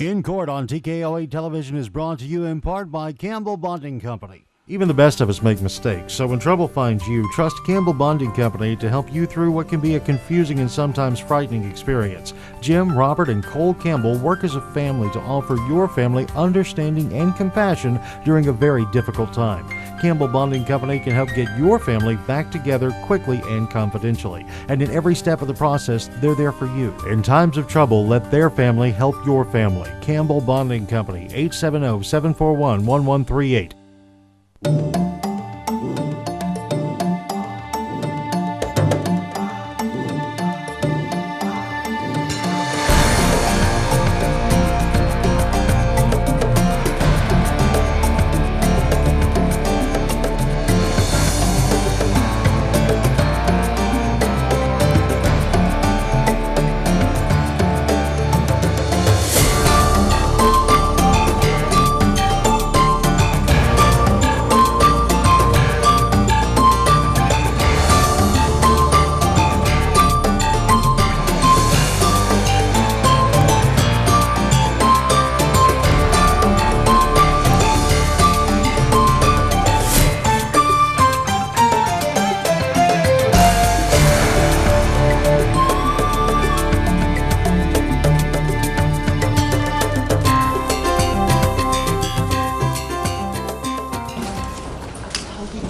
In Court on TKO8 Television is brought to you in part by Campbell Bonding Company. Even the best of us make mistakes, so when trouble finds you, trust Campbell Bonding Company to help you through what can be a confusing and sometimes frightening experience. Jim, Robert, and Cole Campbell work as a family to offer your family understanding and compassion during a very difficult time. Campbell Bonding Company can help get your family back together quickly and confidentially. And in every step of the process, they're there for you. In times of trouble, let their family help your family. Campbell Bonding Company, 870-741-1138.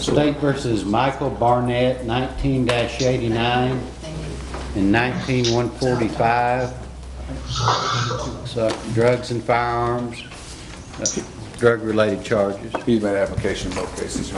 State versus Michael Barnett, 19-89 and 19-145. So drugs and firearms, drug-related charges. He's made application in both cases.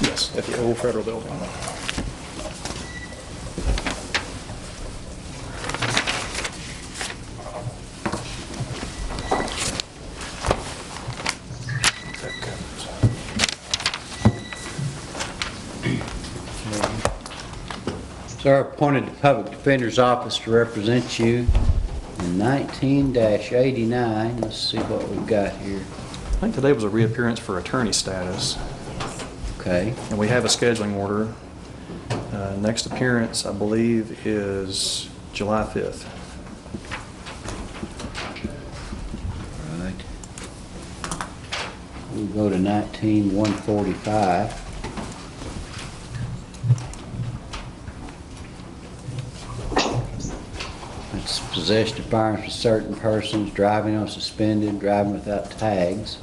Yes, at the old federal building. Sir, appointed to Public Defender's Office to represent you in 19-89. Let's see what we've got here. I think today was a reappearance for attorney status, Okay. and we have a scheduling order. Next appearance, I believe, is July 5th. Right. We'll go to 19-145. It's possession of firearms for certain persons, driving on suspended, driving without tags.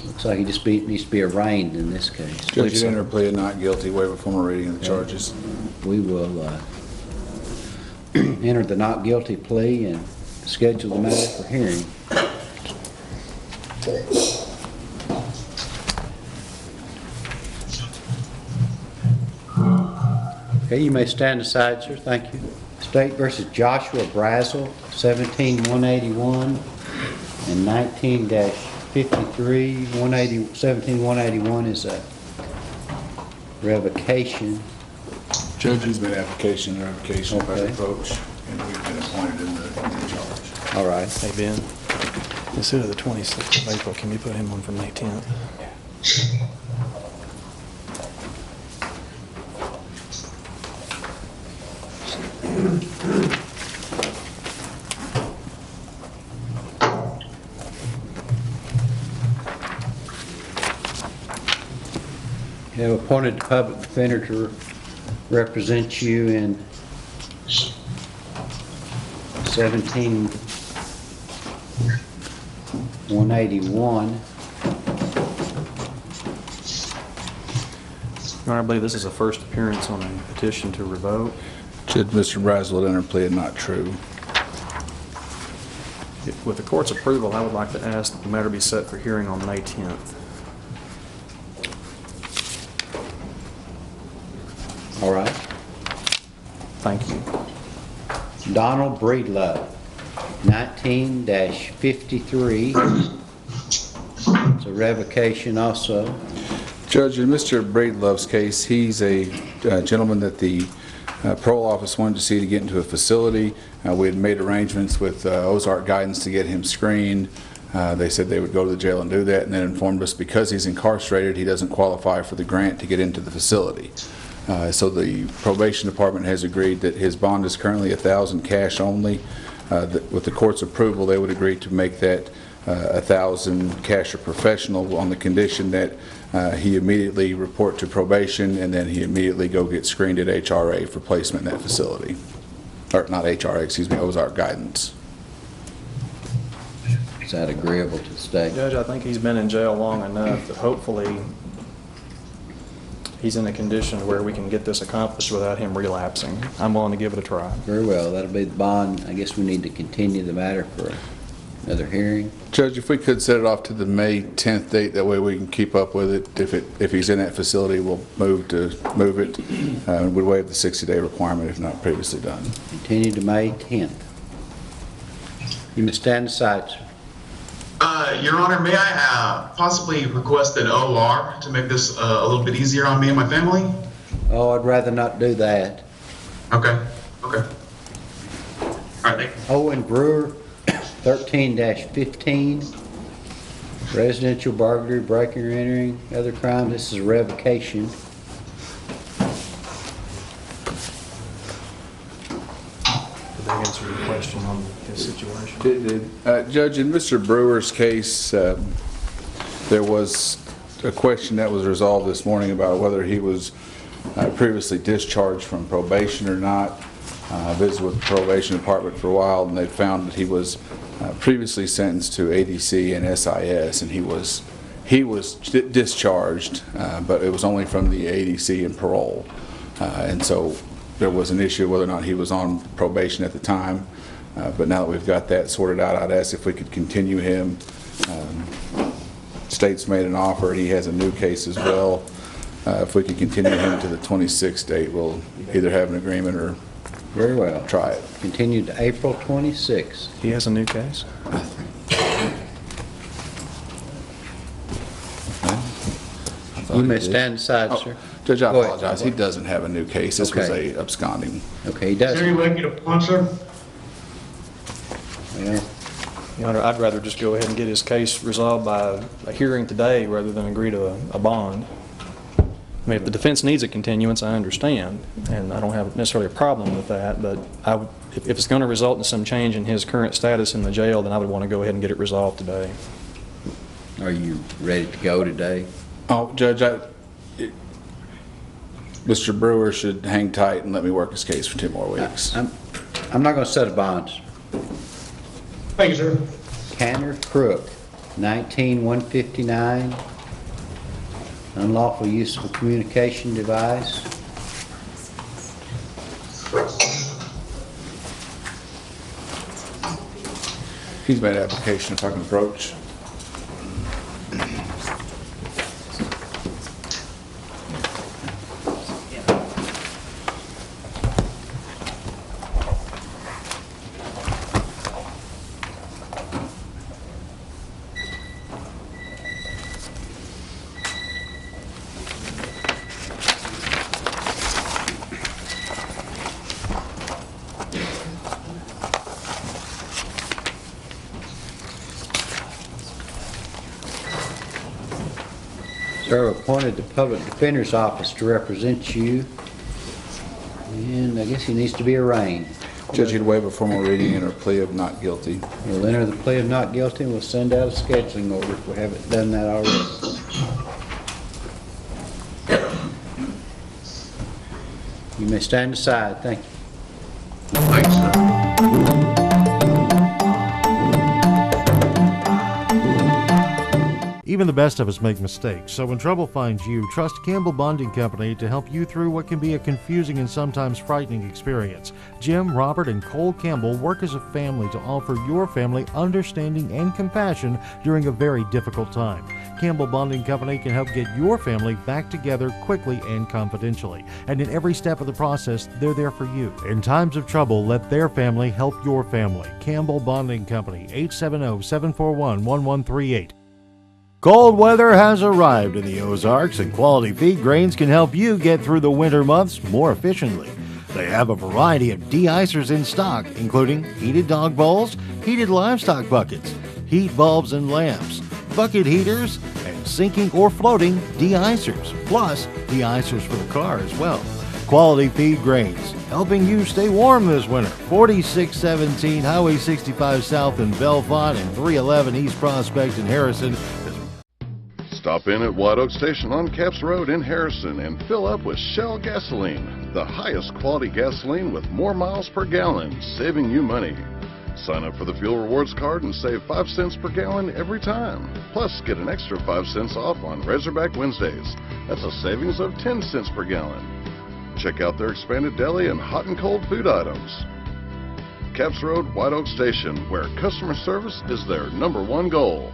Looks like he just needs to be arraigned in this case. Judge, you enter a plea of not guilty, waive a formal reading of the charges. We will enter the not guilty plea and schedule the matter for hearing. Okay, you may stand aside, sir. Thank you. State versus Joshua Brazel, 17-181 and 19-53. 17-181 is a revocation. Judge, he's made application and revocation by Okay. reproach, and we've been appointed in the charge. All right. Hey, Ben, instead of the 26th of April, can you put him on for May 10th? You have appointed the public defender to represent you in 17-181. Your Honor, I believe this is a first appearance on a petition to revoke. Judge, Mr. Brazel entered a plea of not true. With the court's approval, I would like to ask that the matter be set for hearing on May 10th. All right. Thank you. Donald Breedlove, 19-53. It's a revocation also. Judge, in Mr. Breedlove's case, he's a gentleman that the parole office wanted to see to get into a facility. We had made arrangements with Ozark Guidance to get him screened. They said they would go to the jail and do that, and then informed us because he's incarcerated, he doesn't qualify for the grant to get into the facility. So the probation department has agreed that his bond is currently $1,000 cash only. With the court's approval, they would agree to make that $1,000 cash or professional on the condition that he immediately report to probation and then he immediately go get screened at HRA for placement in that facility. Or not HRA, excuse me, Ozark Guidance. Is that agreeable to the state? Judge, I think he's been in jail long enough that hopefully he's in a condition where we can get this accomplished without him relapsing. I'm willing to give it a try. Very well, that'll be the bond. I guess we need to continue the matter for another hearing. Judge, if we could set it off to the May 10th date, that way we can keep up with it. If he's in that facility, we'll move it. We'd waive the 60-day requirement if not previously done. Continue to May 10th. You may stand aside, sir. Your Honor, may I possibly request an OR to make this a little bit easier on me and my family? Oh, I'd rather not do that. Okay. All right, thank you. Owen Brewer, 13-15. Residential burglary, breaking or entering, other crime. This is a revocation. Did they answer your question on his situation? Judge, in Mr. Brewer's case, there was a question that was resolved this morning about whether he was previously discharged from probation or not. I visited with the probation department for a while, and they found that he was previously sentenced to ADC and SIS, and he was discharged, but it was only from the ADC and parole, and so there was an issue whether or not he was on probation at the time. But now that we've got that sorted out, I'd ask if we could continue him. State's made an offer. He has a new case as well. If we could continue him to the 26th date, we'll either have an agreement or Very well. try it. Continue to April 26th. He has a new case? You may stand aside, sir. Judge, I Go ahead. apologize. He doesn't have a new case. This was Okay. a absconding. Okay, he Is there any doesn't. way to get a bond, sir? Well, Your Honor, I'd rather just go ahead and get his case resolved by a hearing today rather than agree to a bond. I mean, if the defense needs a continuance, I understand, and I don't have necessarily a problem with that, but if it's going to result in some change in his current status in the jail, then I would want to go ahead and get it resolved today. are you ready to go today? Oh, Judge, Mr. Brewer should hang tight and let me work his case for 2 more weeks. I'm not going to set a bond, sir. Thank you, sir. Tanner Crook, 19-159. Unlawful use of a communication device. He's made an application, if I can approach. Sir, appointed the Public Defender's Office to represent you, and I guess he needs to be arraigned. Judge, he'd waive a formal reading and a plea of not guilty. We'll enter the plea of not guilty, and we'll send out a scheduling order if we haven't done that already. You may stand aside. Thank you. Thank you, sir. Even the best of us make mistakes, so when trouble finds you, trust Campbell Bonding Company to help you through what can be a confusing and sometimes frightening experience. Jim, Robert, and Cole Campbell work as a family to offer your family understanding and compassion during a very difficult time. Campbell Bonding Company can help get your family back together quickly and confidentially. And in every step of the process, they're there for you. In times of trouble, let their family help your family. Campbell Bonding Company, 870-741-1138. Cold weather has arrived in the Ozarks, and Quality Feed Grains can help you get through the winter months more efficiently. They have a variety of de-icers in stock, including heated dog bowls, heated livestock buckets, heat bulbs and lamps, bucket heaters, and sinking or floating de-icers, plus de-icers for the car as well. Quality Feed Grains, helping you stay warm this winter. 4617 Highway 65 South in Bellefonte and 311 East Prospect in Harrison. Stop in at White Oak Station on Capps Road in Harrison and fill up with Shell gasoline, the highest quality gasoline with more miles per gallon, saving you money. Sign up for the Fuel Rewards card and save 5 cents per gallon every time. Plus, get an extra 5 cents off on Razorback Wednesdays. That's a savings of 10 cents per gallon. Check out their expanded deli and hot and cold food items. Capps Road, White Oak Station, where customer service is their #1 goal.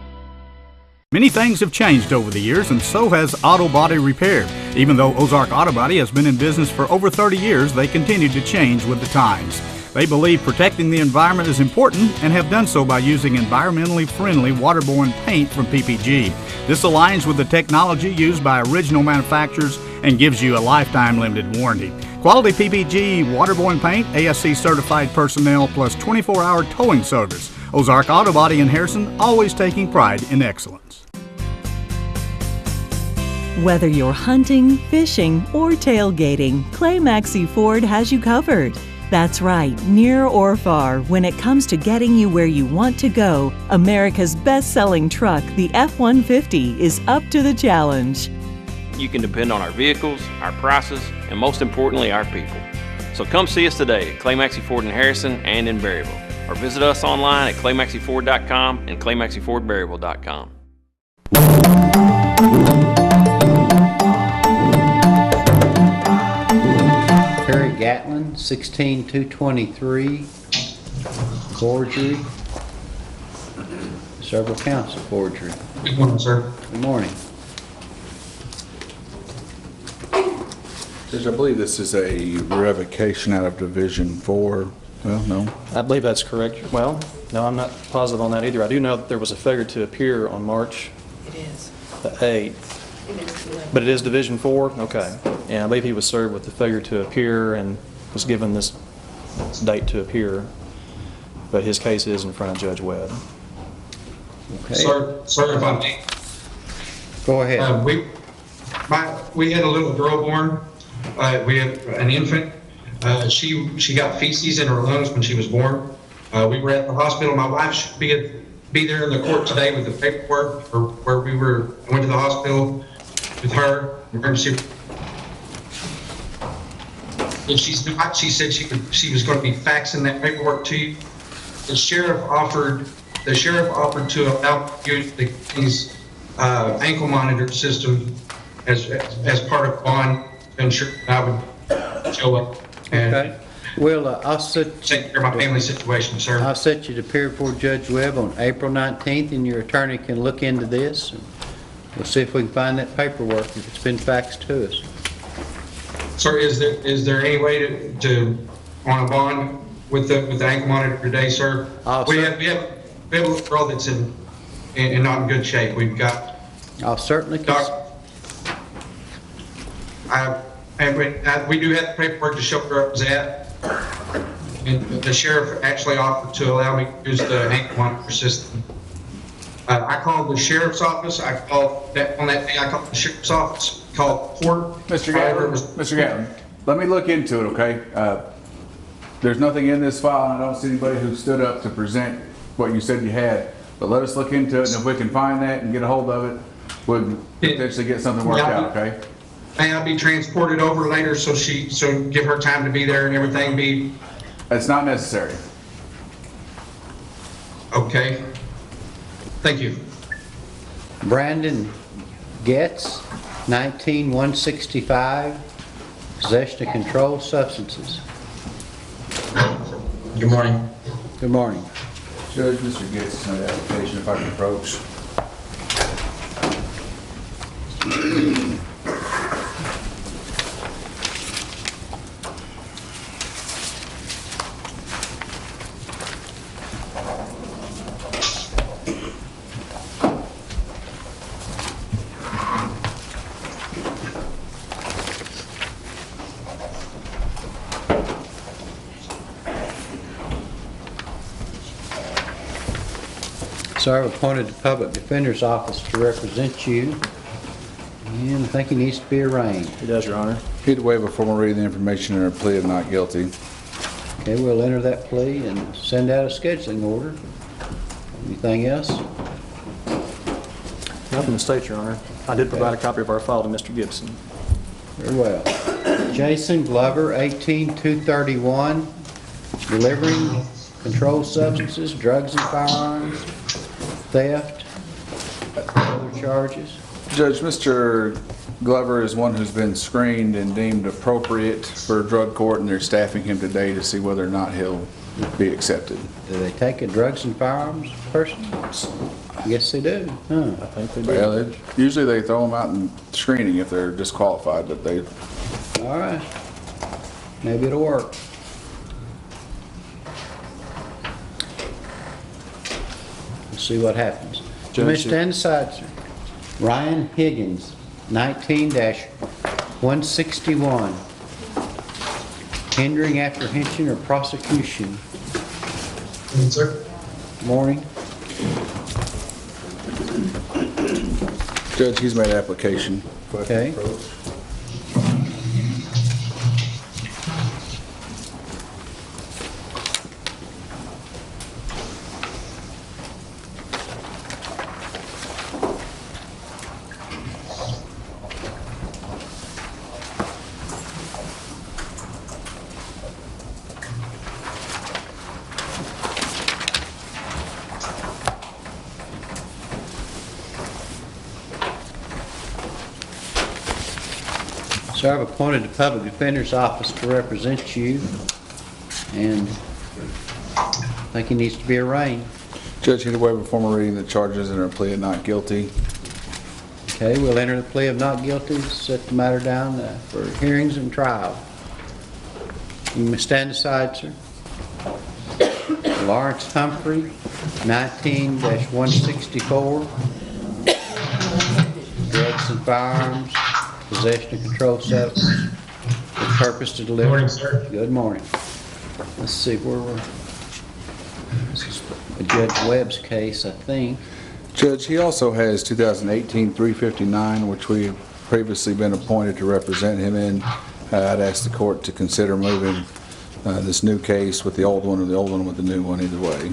Many things have changed over the years, and so has auto body repair. Even though Ozark Auto Body has been in business for over 30 years, they continue to change with the times. They believe protecting the environment is important and have done so by using environmentally friendly waterborne paint from PPG. This aligns with the technology used by original manufacturers and gives you a lifetime limited warranty. Quality PPG waterborne paint, ASC certified personnel, plus 24-hour towing service. Ozark Auto Body in Harrison, always taking pride in excellence. Whether you're hunting, fishing, or tailgating, Clay Maxey Ford has you covered. That's right, near or far, when it comes to getting you where you want to go, America's best-selling truck, the F-150, is up to the challenge. You can depend on our vehicles, our prices, and most importantly, our people. So come see us today at Clay Maxey Ford in Harrison and in Berryville, or visit us online at claymaxeyford.com and claymaxeyfordberryville.com. Terry Gatlin, 16223, forgery. Several counts of forgery. Good morning, sir. Good morning. Judge, I believe this is a revocation out of Division 4. Well, no. I believe that's correct. Well, no, I'm not positive on that either. I do know that there was a failure to appear on March the 8th. But it is Division 4? Okay. And I believe he was served with the failure to appear and was given this date to appear. But his case is in front of Judge Webb. Okay. Sir, if I may. Go ahead. We had a little girl born. We had an infant. She got feces in her lungs when she was born. We were at the hospital. My wife should be there in the court today with the paperwork for where I went to the hospital with her. Emergency. If she's not, she said she was going to be faxing that paperwork to you. The sheriff offered to allow me to use these ankle monitor system as part of bond to ensure that I would show up and Okay. Well, I'll take care of my family situation, sir. I'll set you to appear before Judge Webb on April 19th, and your attorney can look into this. And we'll see if we can find that paperwork if it's been faxed to us. Sir, is there any way to on a bond with the ankle monitor today, sir? We have a little girl that's in not in good shape. We've got. I'll certainly. We do have the paperwork to show where it was at. And the sheriff actually offered to allow me to use the ankle monitor system. I called the sheriff's office. I called on that day. I called the sheriff's office. Called court. Mr. Gatlin, let me look into it, okay? There's nothing in this file, and I don't see anybody who stood up to present what you said you had. But let us look into it, and if we can find that and get a hold of it, we'll potentially get something worked out, okay? May I be transported over later so give her time to be there and everything It's not necessary. Okay. Thank you. Brandon Getz, 19165, possession of controlled substances. Good morning. Good morning. Judge, Mr. Gates has made an application if I can approach. Sir, I've appointed the Public Defender's Office to represent you, and I think he needs to be arraigned. He does, Your Honor. He'd waive a formal reading of the information in a plea of not guilty. Okay, we'll enter that plea and send out a scheduling order. Anything else? Nothing to state, Your Honor. I did provide a copy of our file to Mr. Gibson. Very well. Jason Glover, 18231, delivering controlled substances, drugs and firearms, theft, other charges. Judge, Mr. Glover is one who's been screened and deemed appropriate for drug court, and they're staffing him today to see whether or not he'll be accepted. Do they take a drugs and firearms person? Yes, they do. Huh. I think they do. Well, usually they throw them out in screening if they're disqualified, but they, All right. Maybe it'll work. Let's see what happens. You may stand aside, sir. Ryan Higgins, 19-161. Hindering apprehension or prosecution. Sir? Morning. Judge, he's made application. Okay. Sir, I've appointed the Public Defender's Office to represent you, and I think he needs to be arraigned. Judge, he'd waive a formal reading of the charges and a plea of not guilty. Okay, we'll enter the plea of not guilty, set the matter down for hearings and trial. You may stand aside, sir. Lawrence Humphrey, 19-164. Drugs and firearms, possession of controlled substance, with purpose to deliver. Good morning, sir. Good morning. Let's see where we're. This is Judge Webb's case, I think. Judge, he also has 2018-359, which we've previously been appointed to represent him in. I'd ask the court to consider moving this new case with the old one or the old one with the new one, either way.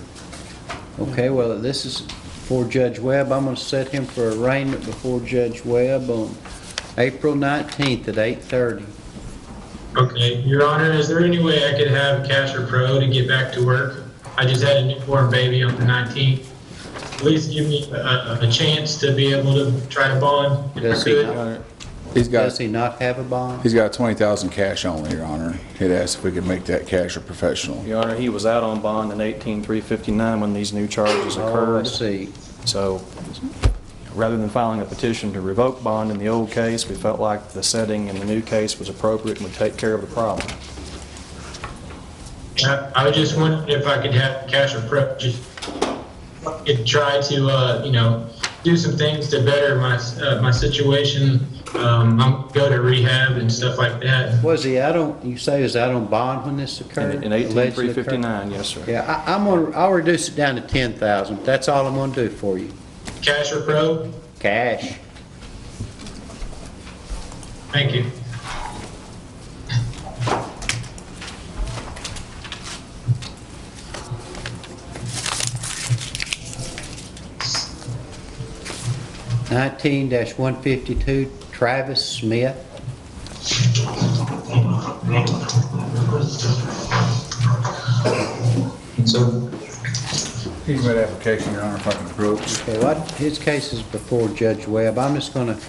Okay, well, this is before Judge Webb. I'm going to set him for arraignment before Judge Webb on April 19th at 8:30. Okay, Your Honor, is there any way I could have cash or pro to get back to work? I just had a newborn baby on the 19th. Please give me a chance to be able to try to bond if I could. Does he not have a bond? He's got $20,000 cash only, Your Honor. He'd asked if we could make that cash or professional. Your Honor, he was out on bond in 18-359 when these new charges occurred. Oh, I see. So rather than filing a petition to revoke bond in the old case, we felt like the setting in the new case was appropriate and would take care of the problem. I was just wondering if I could have cash or pro, just could try to, do some things to better my situation. I'm go to rehab and stuff like that. Was he out on, you say he was out on bond when this occurred? In 18-359, yes, sir. Yeah, I'll reduce it down to 10,000. That's all I'm going to do for you. Cash or pro? Cash. Thank you. (19-152) Travis Smith. So he's made application, Your Honor, if I can approach. Okay, his case is before Judge Webb. I'm just going to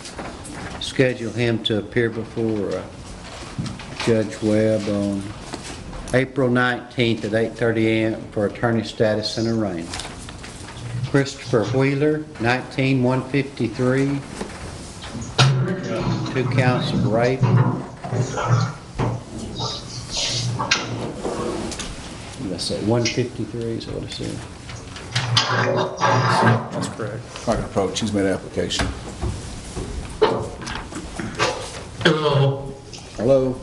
schedule him to appear before Judge Webb on April 19th at 8:30 a.m. for attorney status and arraignment. Christopher Wheeler, 19-153. 2 counts of rape. Let's say 153 is what it said. That's correct. I can approach, he's made application. Hello. Hello?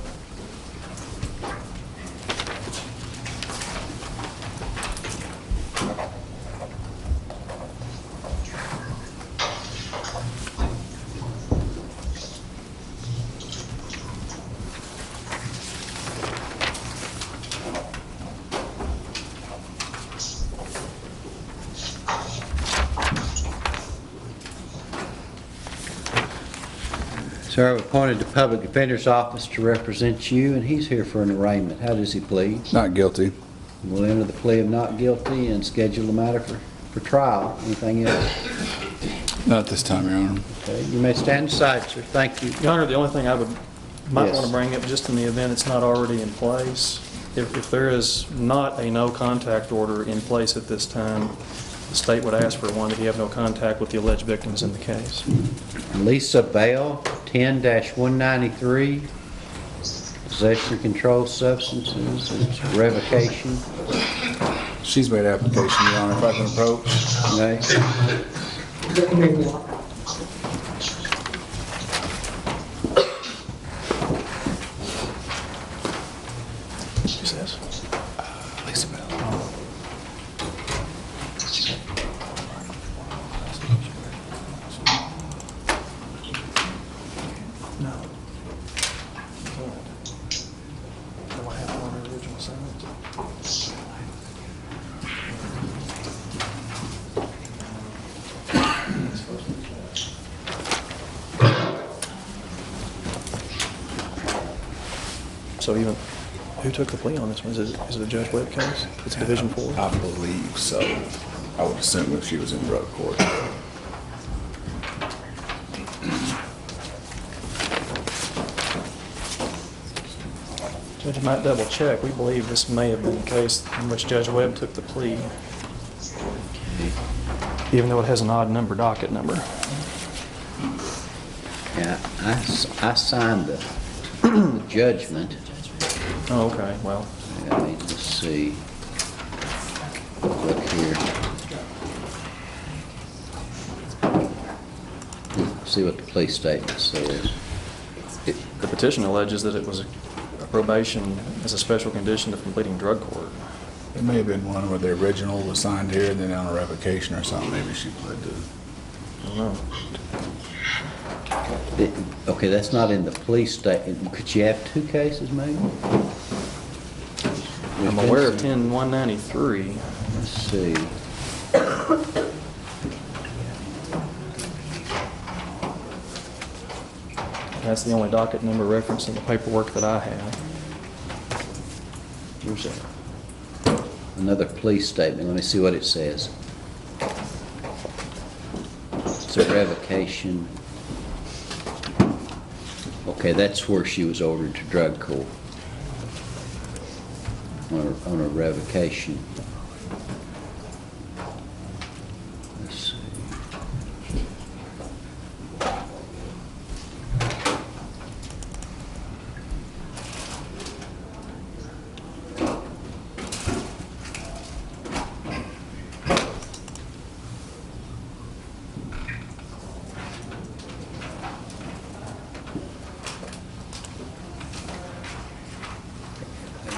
Sir, I've appointed the Public Defender's Office to represent you, and he's here for an arraignment. How does he plead? Not guilty. We'll enter the plea of not guilty and schedule the matter for trial. Anything else? Not at this time, Your Honor. Okay, you may stand aside, sir. Thank you. Your Honor, the only thing I might Yes. want to bring up, just in the event it's not already in place, if there is not a no contact order in place at this time, the state would ask for one that you have no contact with the alleged victims in the case. Lisa Bell, 10-193, possession of controlled substances, it's revocation. She's made application, Your Honor, if I can approach. Okay. Who's this? Lisa Bell. No. Do I have one original summons? So even, who took the plea on this one? Is it a Judge Webb case? It's Division 4? I believe so. I would assume if she was in drug court. Judge, you might double check. We believe this may have been the case in which Judge Webb took the plea, even though it has an odd number docket number. Yeah, I signed the judgment. Oh, okay, well, I mean, let's see. Look here. See what the police statement says. the petition alleges that it was a probation as a special condition of completing drug court. It may have been one where the original was signed here and then on a revocation or something, maybe she pled to. I don't know. Okay, that's not in the police statement. Could you have 2 cases maybe? I'm aware of 10-193. Let's see. That's the only docket number referenced in the paperwork that I have. Where's that? Another police statement. Let me see what it says. It's a revocation. Okay, that's where she was ordered to drug court. On a revocation. Let's see.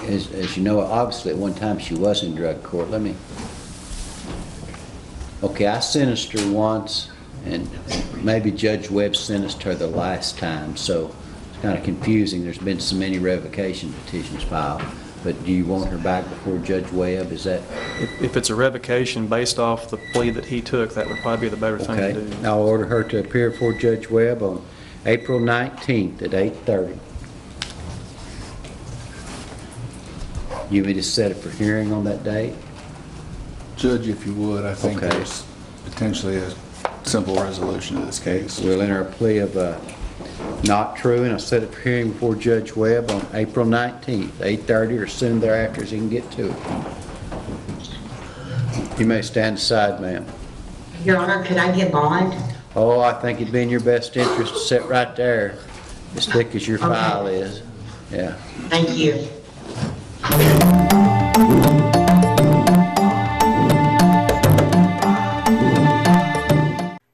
As you know, obviously at one time she was in drug court. Okay, I sentenced her once, and maybe Judge Webb sentenced her the last time, so it's kind of confusing. There's been so many revocation petitions filed. But do you want her back before Judge Webb? Is that? If it's a revocation based off the plea that he took, that would probably be the better thing to do. Okay, I'll order her to appear before Judge Webb on April 19th at 8:30. You want me to set it for hearing on that date? Judge, if you would, I think Okay. there's potentially a simple resolution to this case. We'll enter a plea of not true, and I'll set it for hearing before Judge Webb on April 19th, 8:30, or soon thereafter as he can get to it. You may stand aside, ma'am. Your Honor, could I get bond? Oh, I think it'd be in your best interest to sit right there. as thick as your file is. Yeah. Thank you.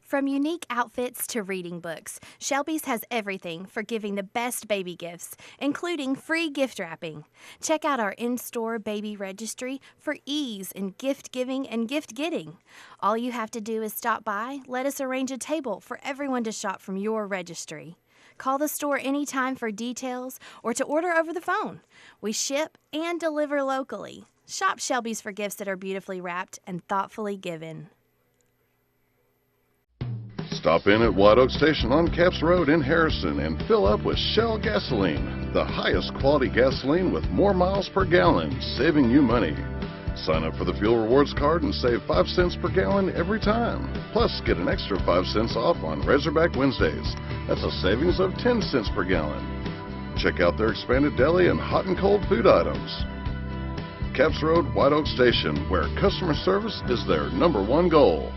From unique outfits to reading books, Shelby's has everything for giving the best baby gifts, including free gift wrapping. Check out our in-store baby registry for ease in gift giving and gift getting. All you have to do is stop by, let us arrange a table for everyone to shop from your registry. Call the store anytime for details or to order over the phone. We ship and deliver locally. Shop Shelby's for gifts that are beautifully wrapped and thoughtfully given. Stop in at White Oak Station on Capps Road in Harrison and fill up with Shell gasoline, the highest quality gasoline with more miles per gallon, saving you money. Sign up for the Fuel Rewards card and save 5 cents per gallon every time. Plus, get an extra 5 cents off on Razorback Wednesdays. That's a savings of 10 cents per gallon. Check out their expanded deli and hot and cold food items. Capps Road, White Oak Station, where customer service is their #1 goal.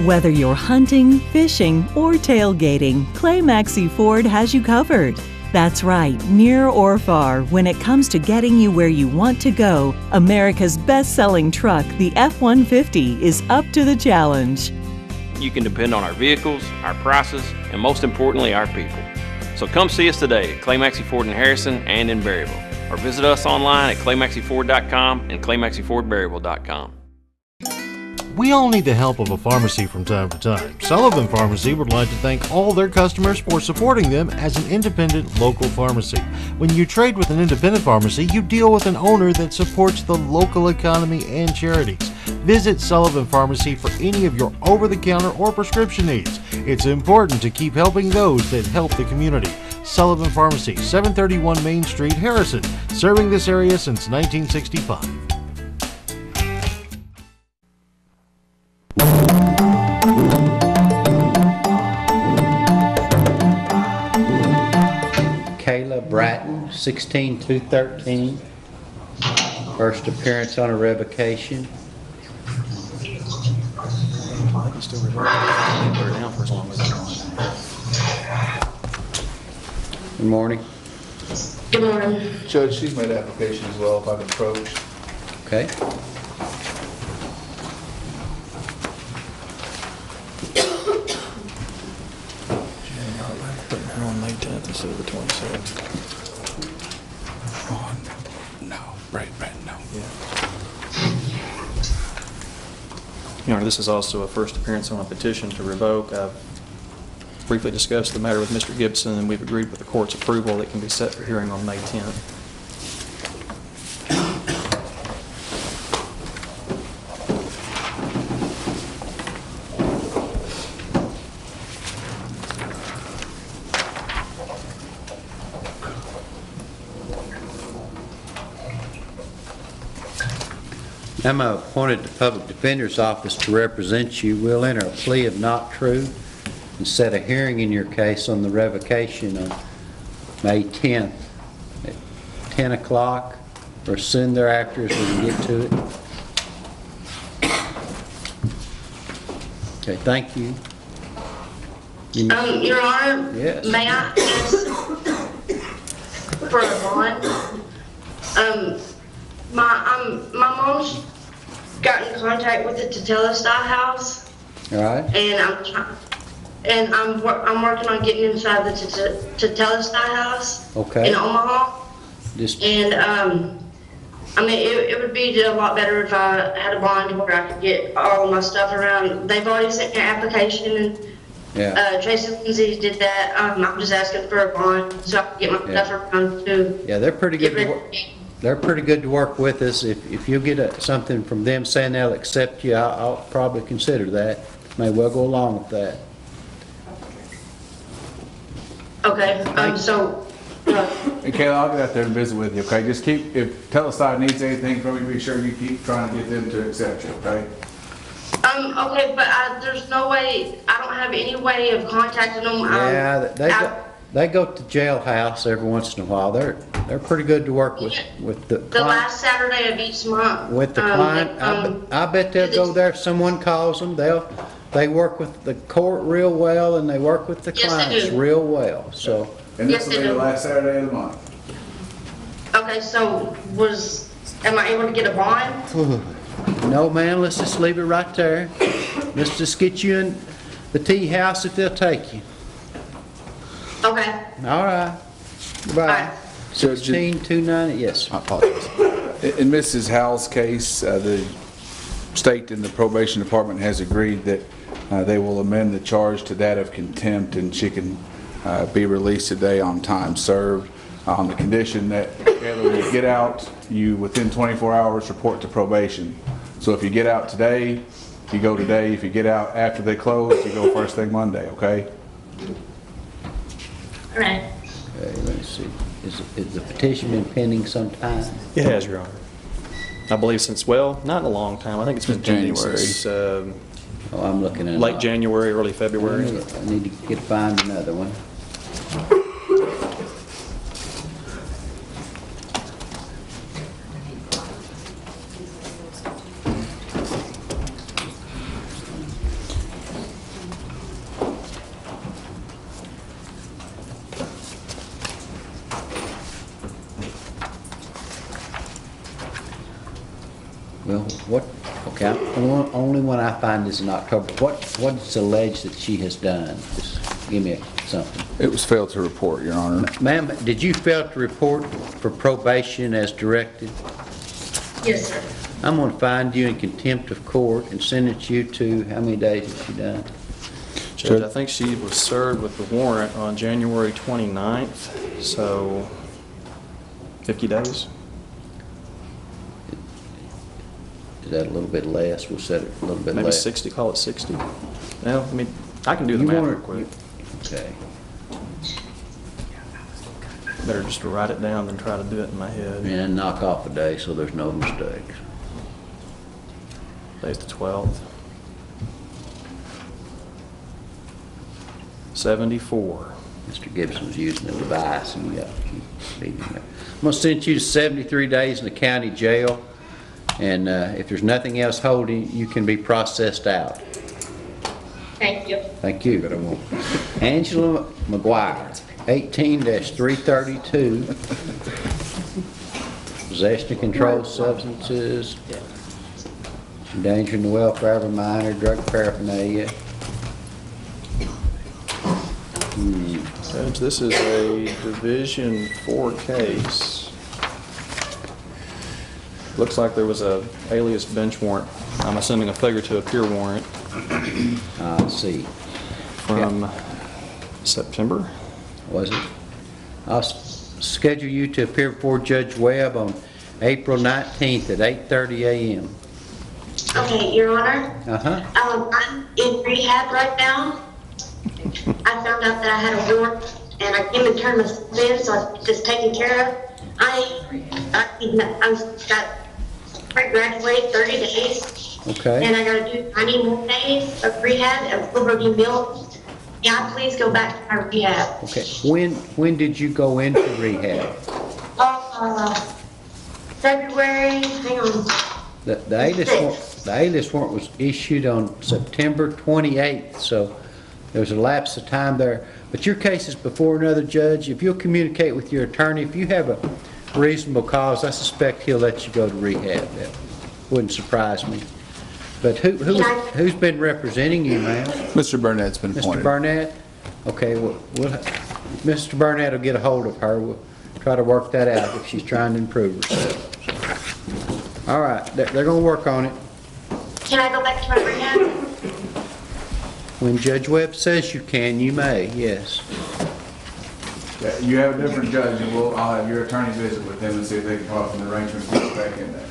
Whether you're hunting, fishing, or tailgating, Clay Maxey Ford has you covered. That's right, near or far, when it comes to getting you where you want to go, America's best-selling truck, the F-150, is up to the challenge. You can depend on our vehicles, our prices, and most importantly, our people. So come see us today at Clay Maxey Ford in Harrison and in Berryville, or visit us online at claymaxeyford.com and claymaxeyfordberryville.com. We all need the help of a pharmacy from time to time. Sullivan Pharmacy would like to thank all their customers for supporting them as an independent local pharmacy. When you trade with an independent pharmacy, you deal with an owner that supports the local economy and charities. Visit Sullivan Pharmacy for any of your over-the-counter or prescription needs. It's important to keep helping those that help the community. Sullivan Pharmacy, 731 Main Street, Harrison, serving this area since 1965. Kayla Bratton, 16-213. First appearance on a revocation. I can still revert it. Put her down for as long as I want. Good morning. Good morning. Judge, she's made an application as well, if I can approach. Okay. Putting her on May 10th instead of the 27th. No, right, no. Your Honor, this is also a first appearance on a petition to revoke. I've briefly discussed the matter with Mr. Gibson, and we've agreed with the court's approval that can be set for hearing on May 10th. I'm appointed to Public Defender's Office to represent you. We'll enter a plea of not true and set a hearing in your case on the revocation on May 10th at 10 o'clock or soon thereafter as we can get to it. Okay, thank you. Your Honor, Yes. may I ask for a bond? My mom's got in contact with the Tetelestai house, All right? and I'm working on getting inside the Tetelestai house Okay. in Omaha. Just, And I mean, it would be a lot better if I had a bond where I could get all my stuff around. They've already sent an application, and yeah. Tracy Lindsay did that. I'm just asking for a bond so I can get my stuff around too. Yeah, they're pretty good to work. They're pretty good to work with us. If you get something from them saying they'll accept you, I'll probably consider that. May well go along with that. Okay, so. And Kayla, I'll get out there and visit with you, okay? Just if Teleside needs anything from you, be sure you keep trying to get them to accept you, okay? Okay, but there's no way, I don't have any way of contacting them. Yeah, they go to jailhouse every once in a while. They're pretty good to work with the The client. last Saturday of each month. With the client, I bet they'll go there if someone calls them. they work with the court real well, and they work with the Yes, they clients do. real well, so. And Yes, this will they be the do. last Saturday of the month. Okay, so am I able to get a bond? No, man, let's just leave it right there. Let's just get you in the tea house if they'll take you. Okay. All right. Goodbye. Alright. 16-290, yes. I apologize. In Mrs. Howell's case, the state and the probation department has agreed that they will amend the charge to that of contempt, and she can be released today on time served, on the condition that when you get out, you within 24 hours report to probation. So if you get out today, you go today. If you get out after they close, you go first thing Monday, okay? All right. Okay, let me see. Is the petition been pending some time? It has, Your Honor. I believe since, well, not in a long time. I think it's been pending January. since Oh, I'm looking at it. late January, early February. I need to find another one. Well, okay, the only one I find is in October. What's alleged that she has done? Just give me something. It was failed to report, Your Honor. Ma'am, did you fail to report for probation as directed? Yes, sir. I'm gonna find you in contempt of court and sentence you to, how many days has she done? Judge, I think she was served with the warrant on January 29th, so 50 days. Is that a little bit less? We'll set it a little bit less. Maybe 60, call it 60. Well, I mean, I can do the You math want real quick. Okay. Better just to write it down than try to do it in my head. And knock off a day so there's no mistakes. Today's the 12th. 74. Mr. Gibson's using the device and you got to keep feeding him. I'm gonna send you to 73 days in the county jail. And if there's nothing else holding, you can be processed out. Thank you. Thank you. Angela McGuire, 18-332. Possession of controlled substances, endangering the welfare of a minor, drug paraphernalia. Judge, this is a Division 4 case. Looks like there was a alias bench warrant. I'm assuming a failure to appear warrant. Let's see. From September. Was it? I'll schedule you to appear before Judge Webb on April 19th at 8:30 a.m. Okay, Your Honor. Uh-huh. I'm in rehab right now. I found out that I had a warrant, and I came and turned myself in, so I'm just taken care of. I'm got graduate 30 days. Okay. And I gotta do 90 more days of rehab at Liberty Mills. Can I please go back to my rehab? Okay. When did you go into rehab? February, hang on. The alias warrant was issued on September 28th, so there was a lapse of time there. But your case is before another judge. If you'll communicate with your attorney, if you have a reasonable cause, I suspect he'll let you go to rehab. That wouldn't surprise me. But who's been representing you, ma'am? Mr. Burnett's been appointed. Mr. Burnett? Okay, well, Mr. Burnett will get a hold of her. We'll try to work that out if she's trying to improve herself. All right, they're going to work on it. Can I go back to my rehab? When Judge Webb says you can, you may, yes. Yeah, you have a different judge, and I'll have your attorney visit with them and see if they can come up with an arrangement to get back in there.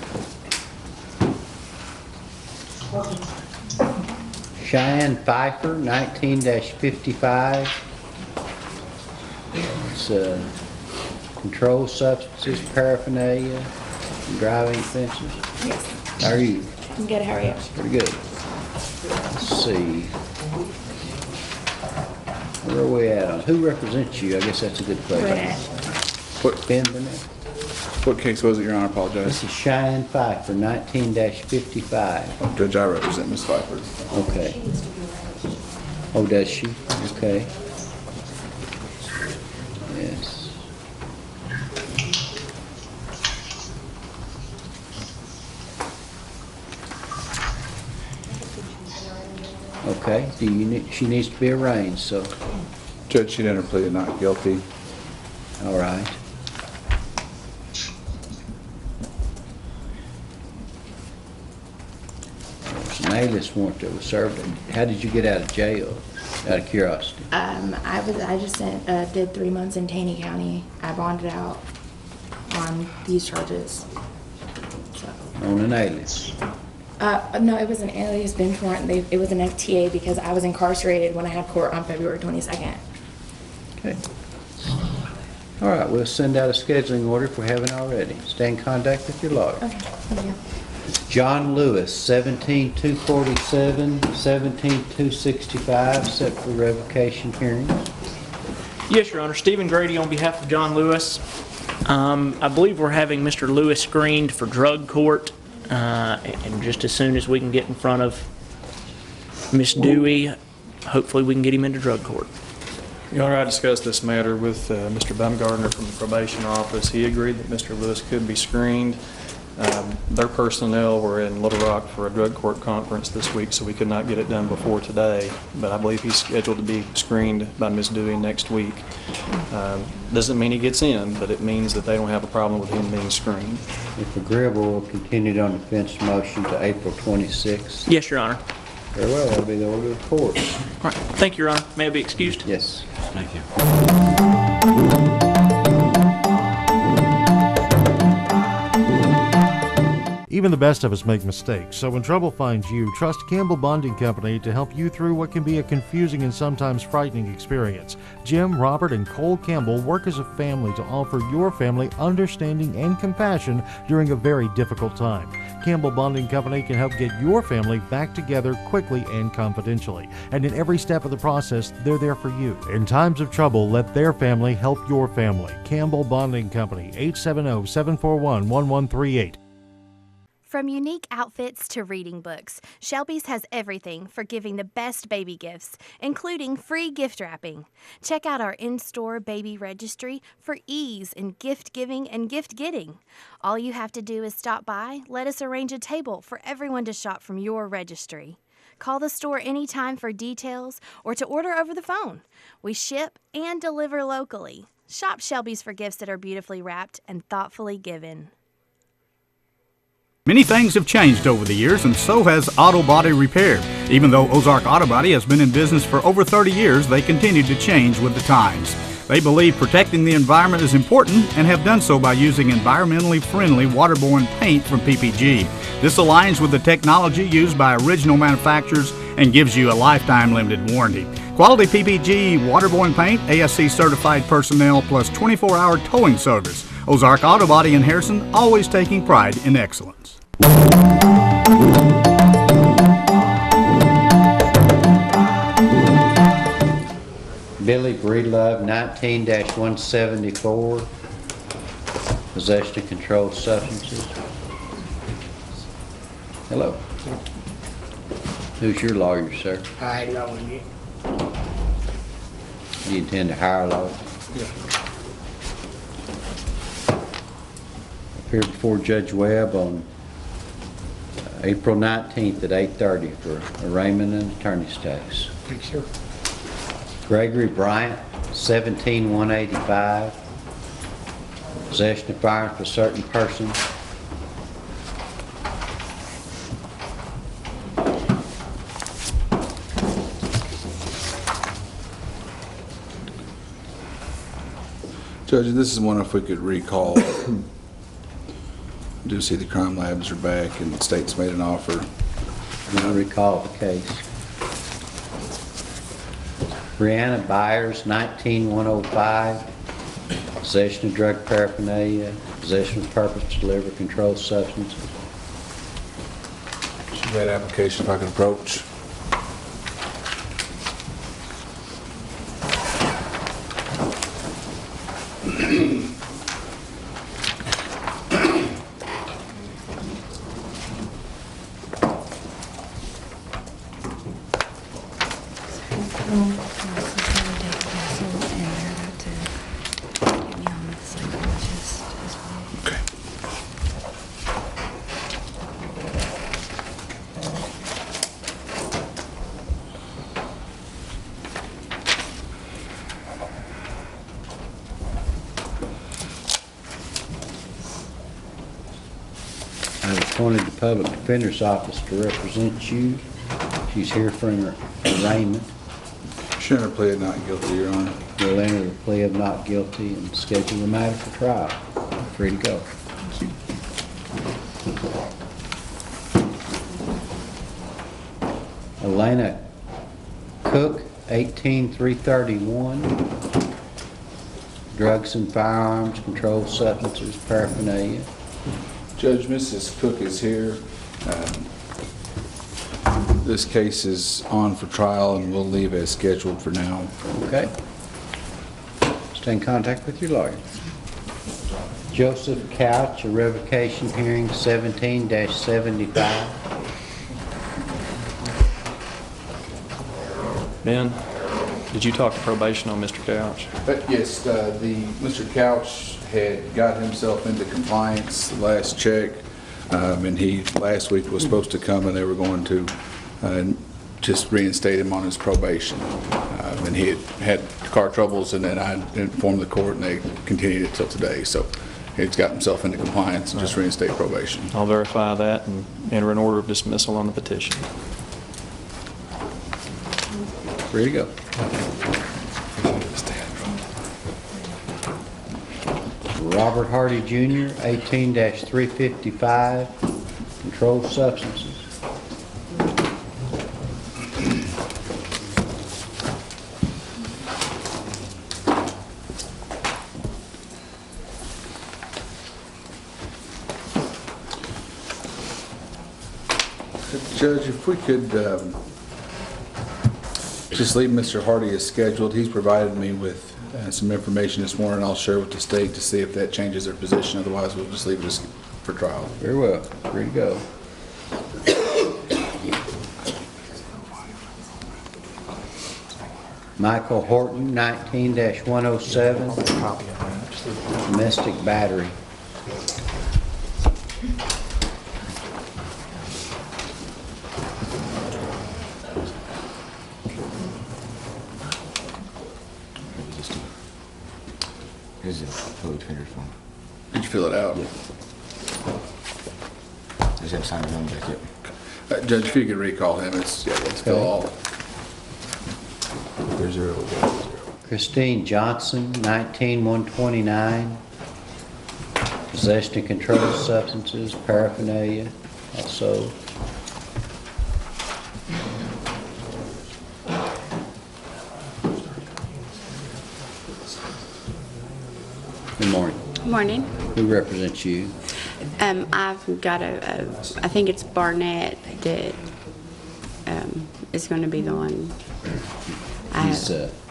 Cheyenne Pfeiffer, 19-55. It's controlled substances, paraphernalia, and driving offenses. Yes. How are you? I'm good. How are you? Pretty good. Let's see. Where are we at on who represents you? I guess that's a good question. Burnett. Ben Burnett. What case was it, Your Honor? I apologize. This is Cheyenne Pfeiffer, 19-55. Oh, Judge, I represent Ms. Pfeiffer. Okay. Oh, does she? Okay. Yes. Okay, she needs to be arraigned, so, Judge, she entered plea of not guilty. all right. There's an alias warrant that was served. How did you get out of jail, out of curiosity? I just did 3 months in Taney County. I bonded out on these charges. So. On an alias? No, it was an alias bench warrant. It was an FTA because I was incarcerated when I had court on February 22nd. Okay. All right, we'll send out a scheduling order if we haven't already. Stay in contact with your lawyer. Okay, thank you. John Lewis, 17-247, 17-265, set for revocation hearings. Yes, Your Honor. Stephen Grady on behalf of John Lewis. I believe we're having Mr. Lewis screened for drug court, and just as soon as we can get in front of Miss Dewey, hopefully we can get him into drug court. Your Honor, I discussed this matter with Mr. Baumgartner from the probation office. He agreed that Mr. Lewis could be screened. Their personnel were in Little Rock for a drug court conference this week, so we could not get it done before today. But I believe he's scheduled to be screened by Ms. Dewey next week. Doesn't mean he gets in, but it means that they don't have a problem with him being screened. If agreeable, we'll continue on defense motion to April 26th. Yes, Your Honor. Very well, that'll be the order of the court. All right. Thank you, Your Honor. May I be excused? Yes. Thank you. Even the best of us make mistakes, so when trouble finds you, trust Campbell Bonding Company to help you through what can be a confusing and sometimes frightening experience. Jim, Robert, and Cole Campbell work as a family to offer your family understanding and compassion during a very difficult time. Campbell Bonding Company can help get your family back together quickly and confidentially. And in every step of the process, they're there for you. In times of trouble, let their family help your family. Campbell Bonding Company, 870-741-1138. From unique outfits to reading books, Shelby's has everything for giving the best baby gifts, including free gift wrapping. Check out our in-store baby registry for ease in gift giving and gift getting. All you have to do is stop by, let us arrange a table for everyone to shop from your registry. Call the store anytime for details or to order over the phone. We ship and deliver locally. Shop Shelby's for gifts that are beautifully wrapped and thoughtfully given. Many things have changed over the years, and so has auto body repair. Even though Ozark Auto Body has been in business for over 30 years, they continue to change with the times. They believe protecting the environment is important and have done so by using environmentally friendly waterborne paint from PPG. This aligns with the technology used by original manufacturers and gives you a lifetime limited warranty. Quality PPG waterborne paint, ASC certified personnel, plus 24-hour towing service. Ozark Auto Body in Harrison, always taking pride in excellence. Billy Breedlove, 19-174, possession of controlled substances. Hello. Who's your lawyer, sir? I know you. Do you intend to hire a lawyer? Yeah. Appear before Judge Webb on April 19th at 8:30 for arraignment and attorney's tax. Thanks, sir. Gregory Bryant, 17-185, possession of firearms for certain persons. Judge, this is one if we could recall. Do see the crime labs are back and the state's made an offer. I recall the case. Brianna Byers, 19-105, possession of drug paraphernalia, possession with purpose to deliver controlled substances. Should that application if I could approach? I've appointed the Public Defender's Office to represent you. She's here for an arraignment. Should enter plea of not guilty, Your Honor. We'll enter the plea of not guilty and schedule the matter for trial. Free to go. Elena Cook, 18331. Drugs and firearms, controlled substances, paraphernalia. Judge, Mrs. Cook is here. This case is on for trial, and we'll leave as scheduled for now. Okay. Stay in contact with your lawyer. Joseph Couch, a revocation hearing, 17-75. Ben, did you talk to probation on Mr. Couch? Yes, Mr. Couch had got himself into compliance the last check, and he last week was supposed to come, and they were going to just reinstate him on his probation. And he had car troubles, and then I informed the court, and they continued it till today. So he's got himself into compliance and just reinstate probation. I'll verify that and enter an order of dismissal on the petition. Free to go. Robert Hardy Jr., 18-355, controlled substances. Judge, if we could just leave Mr. Hardy as scheduled. He's provided me with some information this morning I'll share with the state to see if that changes their position. Otherwise, we'll just leave this for trial. Very well. Free to go. Michael Horton, 19-107, domestic battery. Here's the public defender's form. Did you fill it out? Yeah. I just haven't signed it on back yet. Judge, if you could recall him, it's still all. There's 0. Christine Johnson, 19-129, possession of controlled substances, paraphernalia, also. Good morning. Morning. Who represents you? I've got I think it's Barnett that is going to be the one.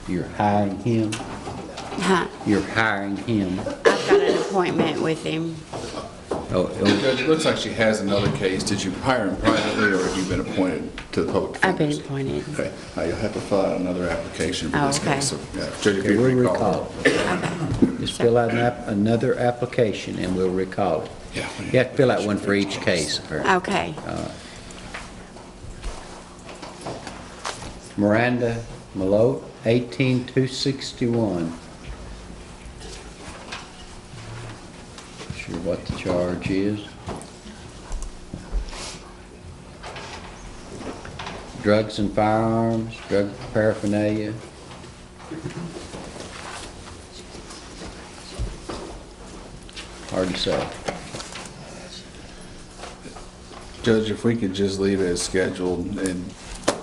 You're hiring him? Huh? You're hiring him? I've got an appointment with him. Judge, it looks like she has another case. Did you hire him privately, or have you been appointed to the public defender's? I've been appointed. Okay. You'll have to fill out another application for this okay. case. So, Judge, if Okay, you we'll recall. Just fill out another application and we'll recall it. Yeah. You have to fill out one for each case. Okay. Miranda Malote, 18-261. Sure what the charge is. Drugs and firearms, drug paraphernalia. Hard to say. Judge, if we could just leave it as scheduled, and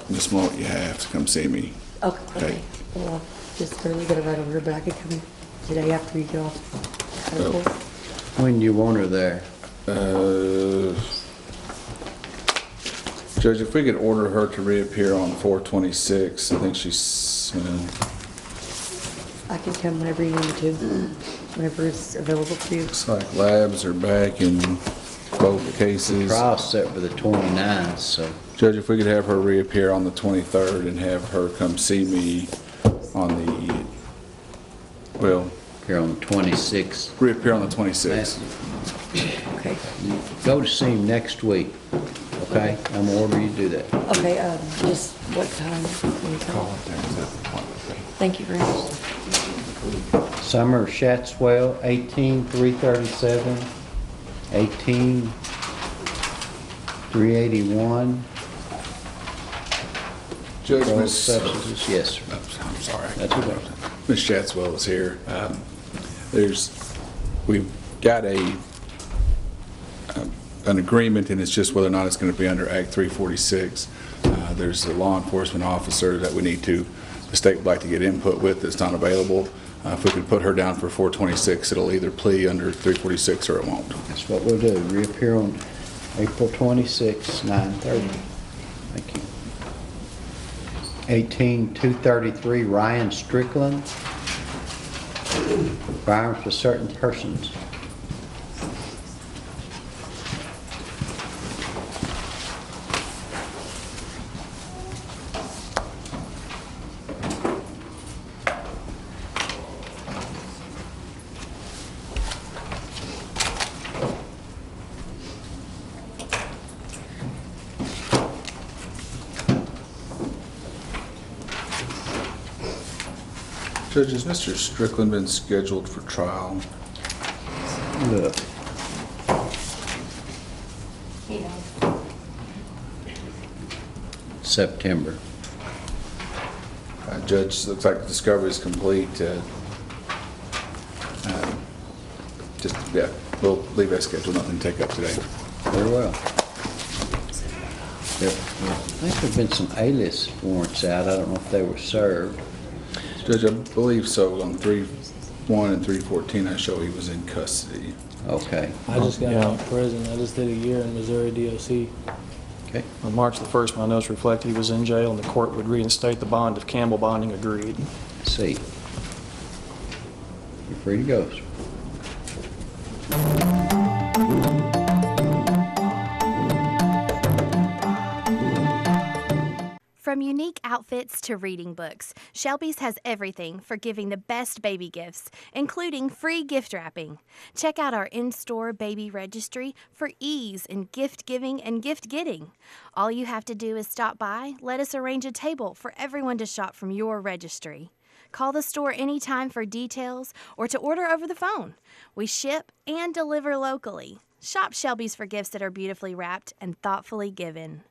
Ms. Moat, you have to come see me. Okay. Well, just barely get it right over here, but I could come in today after you get off. When do you want her there? Judge, if we could order her to reappear on 4/26, I think she's... I can come whenever you need to, whenever it's available for you. Looks like labs are back in both cases. Trial's set for the 29th, so. Judge, if we could have her reappear on the 23rd and have her come see me on the, well... Here on the 26th. Reappear on the 26th. Okay. Go to see him next week, okay? I'm gonna order you to do that. Okay, just what time can you call? Thank you very much. Summer Shatswell, 18,337, 18,381. Judge, Controlled Miss... substances, yes, sir. I'm sorry. That's okay. Ms. Shatswell is here. We've got an agreement, and it's just whether or not it's going to be under Act 346. There's a law enforcement officer that the state would like to get input with that's not available. If we could put her down for 426, it'll either plea under 346 or it won't. That's what we'll do. Reappear on April 26, 9:30. Thank you. 18,233, Ryan Strickland. Violence for certain persons. Judge, has Mr. Strickland been scheduled for trial? Look. September. Judge, looks like the discovery is complete. We'll leave that schedule, nothing to take up today. Very well. I think there have been some alias warrants out. I don't know if they were served. Judge, I believe so. On 3-1 and 3-14, I show he was in custody. Okay. I just got out of prison. I just did a year in Missouri DOC. Okay. On March the 1st, my notes reflected he was in jail, and the court would reinstate the bond if Campbell Bonding agreed. Let's see. You're free to go, sir. From unique outfits to reading books, Shelby's has everything for giving the best baby gifts, including free gift wrapping. Check out our in-store baby registry for ease in gift giving and gift getting. All you have to do is stop by, let us arrange a table for everyone to shop from your registry. Call the store anytime for details or to order over the phone. We ship and deliver locally. Shop Shelby's for gifts that are beautifully wrapped and thoughtfully given.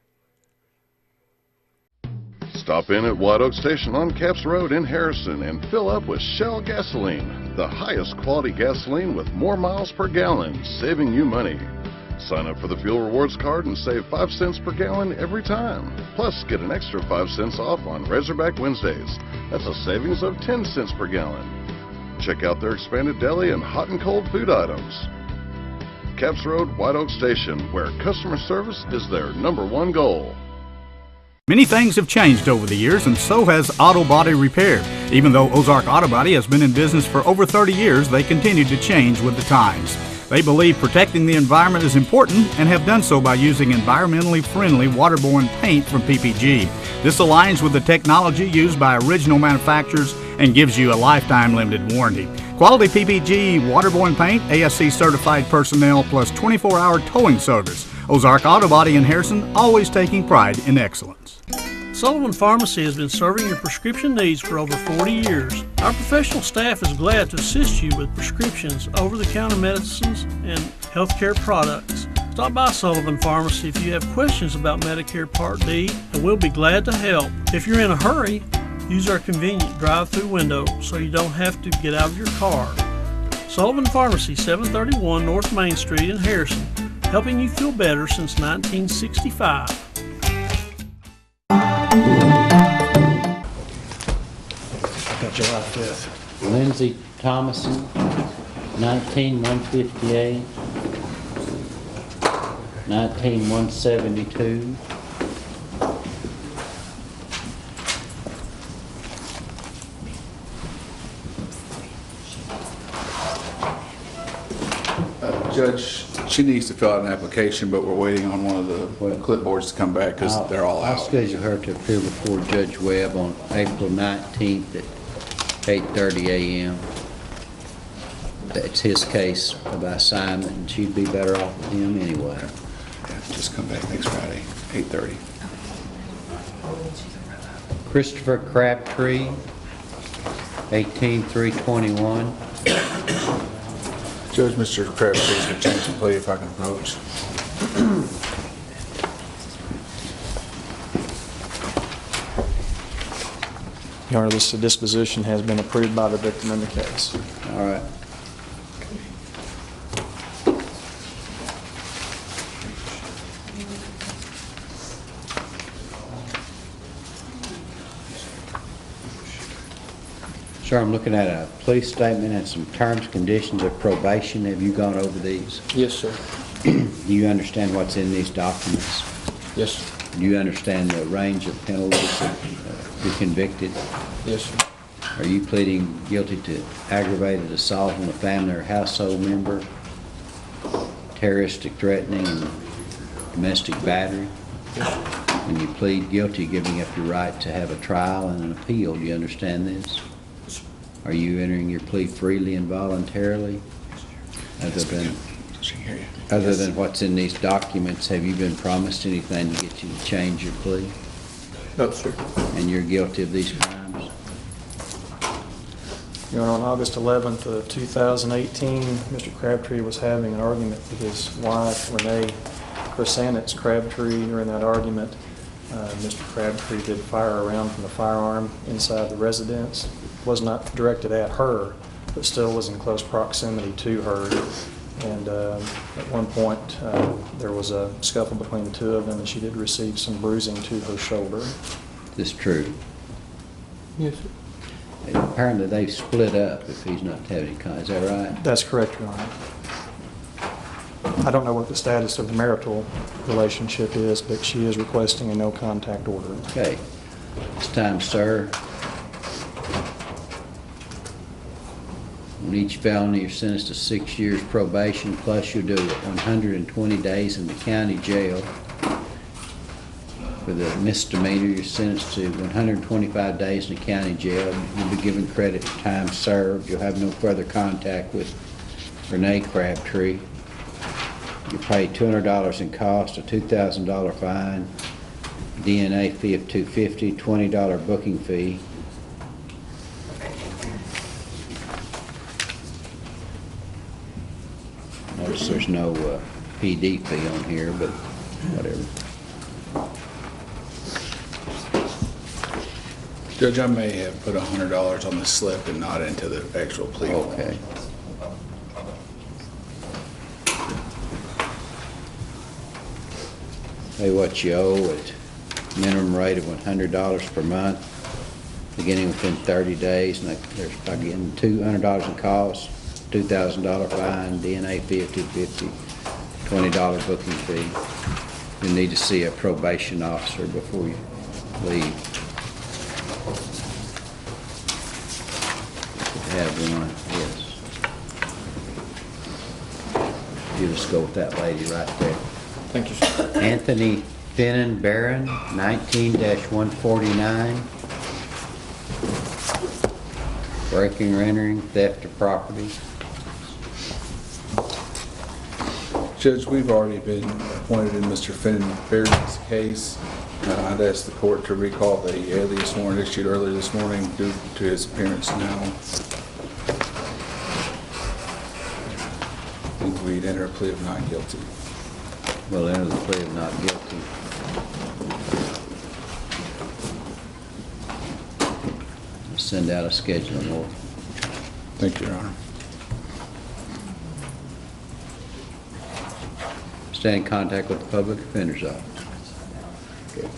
Stop in at White Oak Station on Capps Road in Harrison and fill up with Shell gasoline, the highest quality gasoline with more miles per gallon, saving you money. Sign up for the Fuel Rewards card and save 5 cents per gallon every time. Plus, get an extra 5 cents off on Razorback Wednesdays. That's a savings of 10 cents per gallon. Check out their expanded deli and hot and cold food items. Capps Road, White Oak Station, where customer service is their #1 goal. Many things have changed over the years, and so has auto body repair. Even though Ozark Auto Body has been in business for over 30 years, they continue to change with the times. They believe protecting the environment is important and have done so by using environmentally friendly waterborne paint from PPG. This aligns with the technology used by original manufacturers and gives you a lifetime limited warranty. Quality PPG waterborne paint, ASC certified personnel, plus 24-hour towing service. Ozark Auto Body in Harrison, always taking pride in excellence. Sullivan Pharmacy has been serving your prescription needs for over 40 years. Our professional staff is glad to assist you with prescriptions, over-the-counter medicines, and healthcare products. Stop by Sullivan Pharmacy if you have questions about Medicare Part D, and we'll be glad to help. If you're in a hurry, use our convenient drive-through window so you don't have to get out of your car. Sullivan Pharmacy, 731 North Main Street in Harrison, helping you feel better since 1965. July 5th. Lindsay Thomason, 19,158, 19,172. Judge She needs to fill out an application, but we're waiting on one of the clipboards to come back because they're all I'll out. schedule her to appear before Judge Webb on April 19th at 8:30 a.m. That's his case by assignment, and she'd be better off with him anyway. Yeah, just come back next Friday, 8:30. Christopher Crabtree, 18-321. Judge, Mr. Crabtree's going to change the plea if I can approach. Your Honor, this disposition has been approved by the victim in the case. All right. Sir, I'm looking at a police statement and some terms, conditions of probation. Have you gone over these? Yes, sir. Do you understand what's in these documents? Yes, sir. Do you understand the range of penalties if you're convicted? Yes, sir. Are you pleading guilty to aggravated assault on a family or household member, terroristic threatening, and domestic battery? Yes, sir. When you plead guilty, giving up your right to have a trial and an appeal. Do you understand this? Are you entering your plea freely and voluntarily? Other than what's in these documents, have you been promised anything to get you to change your plea? No, sir. And you're guilty of these crimes? Your Honor, on August 11th of 2018, Mr. Crabtree was having an argument with his wife, Renee Chrysanitz Crabtree. During that argument, Mr. Crabtree did fire a round from the firearm inside the residence. It was not directed at her, but still was in close proximity to her. And at one point, there was a scuffle between the two of them, and she did receive some bruising to her shoulder. Is this true? Yes, sir. Apparently they've split up if he's not having any contact. Is that right? That's correct, Your Honor. I don't know what the status of the marital relationship is, but she is requesting a no-contact order. Okay. It's time, sir. On each felony, you're sentenced to 6 years probation, plus you'll do 120 days in the county jail. For the misdemeanor, you're sentenced to 125 days in the county jail. You'll be given credit for time served. You'll have no further contact with Renee Crabtree. You pay $200 in cost, a $2,000 fine, DNA fee of $250, $20 booking fee. Notice there's no PD fee on here, but whatever. Judge, I may have put $100 on the slip and not into the actual plea. Okay. Pay what you owe at minimum rate of $100 per month, beginning within 30 days. And there's again $200 in costs, $2,000 fine, DNA fee of $250, $20 booking fee. You need to see a probation officer before you leave. Have one, yes. You just go with that lady right there. Thank you, sir. Anthony Finnan Barron, 19-149. Breaking or entering, theft of property. Judge, we've already been appointed in Mr. Finnan Barron's case. I'd ask the court to recall the alias warrant issued earlier this morning due to his appearance now. I think we'd enter a plea of not guilty. We'll enter the plea of not guilty. We'll send out a scheduling order. Thank you, Your Honor. Stay in contact with the Public Defender's Office. Okay.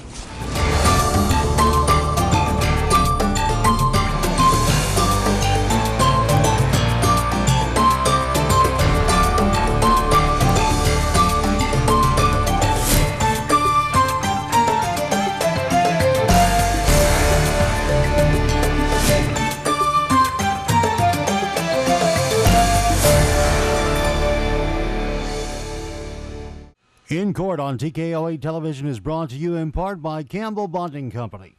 Court on TKO8 Television is brought to you in part by Campbell Bonding Company.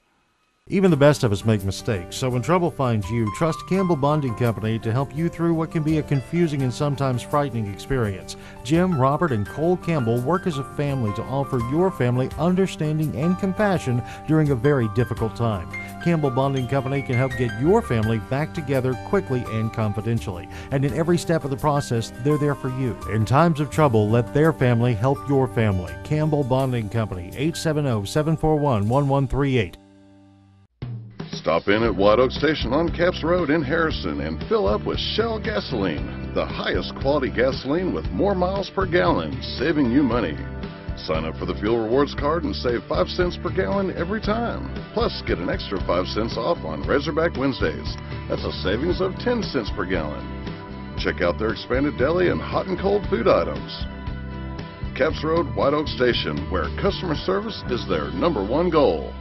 Even the best of us make mistakes, so when trouble finds you, trust Campbell Bonding Company to help you through what can be a confusing and sometimes frightening experience. Jim, Robert, and Cole Campbell work as a family to offer your family understanding and compassion during a very difficult time. Campbell Bonding Company can help get your family back together quickly and confidentially. And in every step of the process, they're there for you. In times of trouble, let their family help your family. Campbell Bonding Company, 870-741-1138. Stop in at White Oak Station on Capps Road in Harrison and fill up with Shell gasoline, the highest quality gasoline with more miles per gallon, saving you money. Sign up for the Fuel Rewards card and save 5 cents per gallon every time. Plus, get an extra 5 cents off on Razorback Wednesdays. That's a savings of 10 cents per gallon. Check out their expanded deli and hot and cold food items. Capps Road, White Oak Station, where customer service is their #1 goal.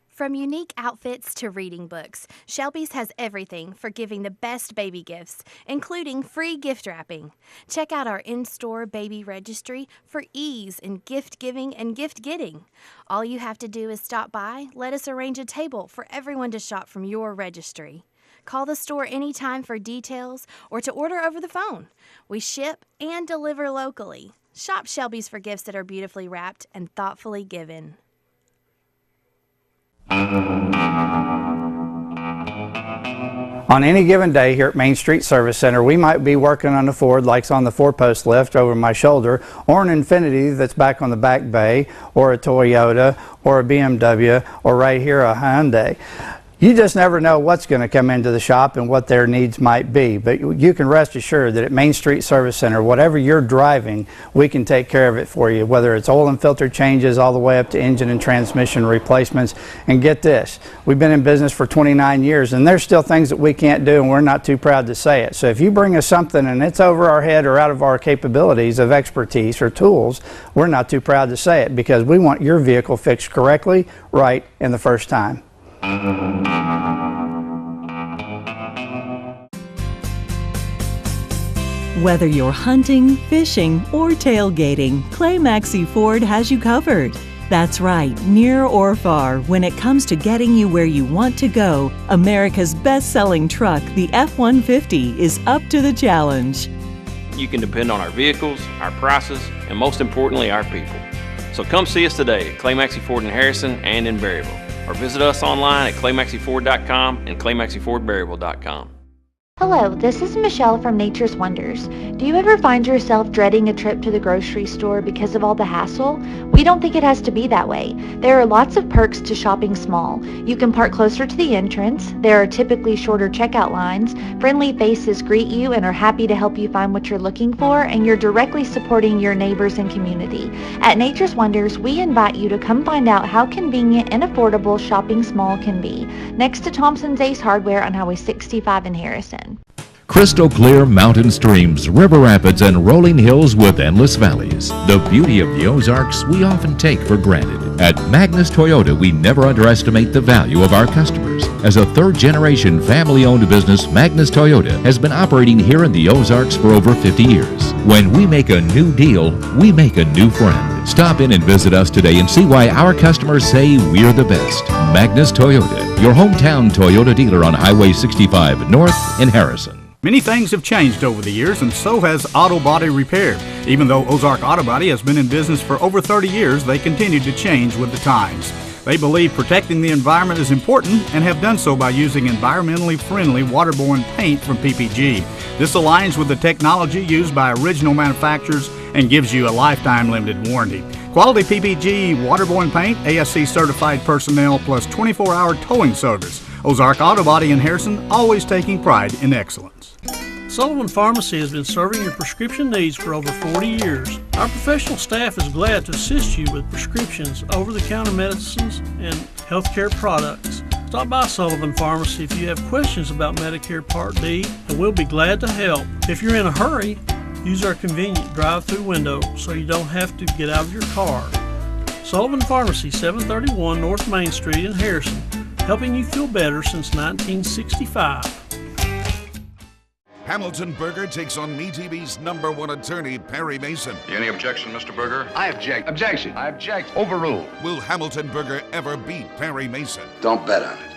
From unique outfits to reading books, Shelby's has everything for giving the best baby gifts, including free gift wrapping. Check out our in-store baby registry for ease in gift giving and gift getting. All you have to do is stop by, let us arrange a table for everyone to shop from your registry. Call the store anytime for details or to order over the phone. We ship and deliver locally. Shop Shelby's for gifts that are beautifully wrapped and thoughtfully given. On any given day here at Main Street Service Center, we might be working on a Ford like on the 4-post lift over my shoulder, or an Infiniti that's back on the back bay, or a Toyota, or a BMW, or right here a Hyundai. You just never know what's going to come into the shop and what their needs might be, but you can rest assured that at Main Street Service Center, whatever you're driving, we can take care of it for you, whether it's oil and filter changes all the way up to engine and transmission replacements. And get this, we've been in business for 29 years and there's still things that we can't do, and we're not too proud to say it. So if you bring us something and it's over our head or out of our capabilities of expertise or tools, we're not too proud to say it, because we want your vehicle fixed correctly, right, and the first time. Whether you're hunting, fishing, or tailgating, Clay Maxey Ford has you covered. That's right, near or far, when it comes to getting you where you want to go, America's best-selling truck, the F-150, is up to the challenge. You can depend on our vehicles, our prices, and most importantly, our people. So come see us today at Clay Maxey Ford in Harrison and in Berryville, or visit us online at claymaxeyford.com and claymaxeyfordberryville.com. Hello, this is Michelle from Nature's Wonders. Do you ever find yourself dreading a trip to the grocery store because of all the hassle? We don't think it has to be that way. There are lots of perks to shopping small. You can park closer to the entrance, there are typically shorter checkout lines, friendly faces greet you and are happy to help you find what you're looking for, and you're directly supporting your neighbors and community. At Nature's Wonders, we invite you to come find out how convenient and affordable shopping small can be. Next to Thompson's Ace Hardware on Highway 65 in Harrison. Crystal clear mountain streams, river rapids, and rolling hills with endless valleys. The beauty of the Ozarks we often take for granted. At Magnus Toyota, we never underestimate the value of our customers. As a third-generation family-owned business, Magnus Toyota has been operating here in the Ozarks for over 50 years. When we make a new deal, we make a new friend. Stop in and visit us today and see why our customers say we're the best. Magnus Toyota, your hometown Toyota dealer on Highway 65 North in Harrison. Many things have changed over the years, and so has auto body repair. Even though Ozark Auto Body has been in business for over 30 years, they continue to change with the times. They believe protecting the environment is important and have done so by using environmentally friendly waterborne paint from PPG. This aligns with the technology used by original manufacturers and gives you a lifetime limited warranty. Quality PPG waterborne paint, ASC certified personnel, plus 24-hour towing service. Ozark Auto Body in Harrison, always taking pride in excellence. Sullivan Pharmacy has been serving your prescription needs for over 40 years. Our professional staff is glad to assist you with prescriptions, over-the-counter medicines, and healthcare products. Stop by Sullivan Pharmacy if you have questions about Medicare Part D, and we'll be glad to help. If you're in a hurry, use our convenient drive-through window so you don't have to get out of your car. Sullivan Pharmacy, 731 North Main Street in Harrison, helping you feel better since 1965. Hamilton Berger takes on MeTV's #1 attorney, Perry Mason. Any objection, Mr. Berger? I object. Objection. I object. Overruled. Will Hamilton Berger ever beat Perry Mason? Don't bet on it.